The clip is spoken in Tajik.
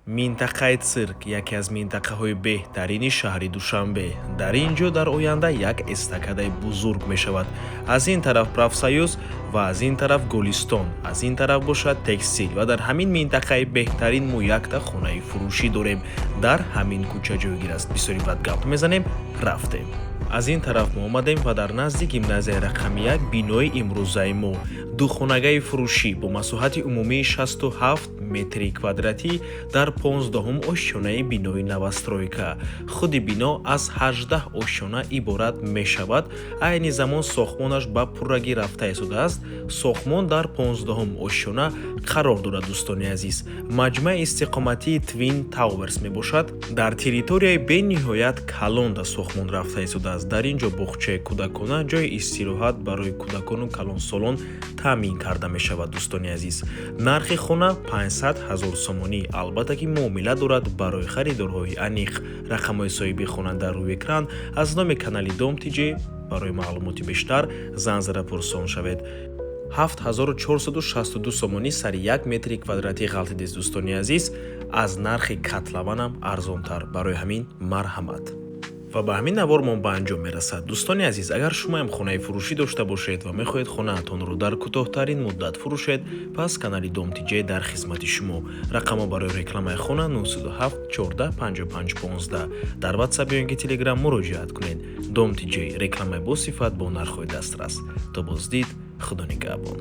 минтақаи цирк яке аз минтақаҳои беҳтарини шаҳри Душанбе. Дар ин ҷо дар оянда як эстакадаи бузург мешавад. Аз ин тараф Профсоюз ва аз ин тараф Гулистон, аз ин тараф бошад Текстил ва дар ҳамин минтақаи беҳтарин мо якта хонаи фурӯшӣ дорем. Дар ҳамин кӯча ҷойгир аст. Бисёри бад гап мезанем, рафтем. Аз ин тараф мо омадем ва дар назди гимназияи рақами 1 бинои имрӯзаи мо духонагаи фурӯшӣ бо масоҳати умумии 67 метри квадратӣ дар 15-ум ошёнаи бинои новостройка. Худи бино аз 18 ошёна иборат мешавад. Айни замон сохтмонаш ба пуррагӣ рафта истодааст. Сохтмон дар 15-ум ошёна қарор дорад. Дӯстони азиз, маҷмӯаи истиқоматии Twin Towers мебошад. Дар территорияи бениҳоят калонда сохтмон рафта истодааст. Дар ин ҷо боғчаи кӯдакона, ҷои истироҳат барои кӯдакону калонсолон таъмин карда мешавад. Дӯстони азиз, нархи хона 500 000 сомонӣ. Албатта ки муомила дорад. Барои харидорҳои аниқ рақамҳои соҳиби хона дар рӯи экран аз номи канали Дом Тиҷи барои маълумоти бештар занзара пурсон шавед. 7462 сомонӣ сари 1 метри квадратӣ ғалтидест. Дӯстони азиз, аз нархи котлованам арзонтар. Барои ҳамин марҳамат. ва ба ҳамин навор мо ба анҷом мерасад. Дӯстони азиз, агар шумоам хонаи фурӯшӣ дошта бошед ва мехоҳед хонаатонро дар кӯтоҳтарин муддат фурӯшед, пас канали Дом Тиҷи дар хизмати шумо. Рақамҳо барои рекламаи хона 007 14 55 15. Дар WhatsApp ё ки Telegram муроҷиат кунед. Дом Тиҷи, рекламаи босифат бо нархҳои дастрас. То боздид, худо нигаҳбон.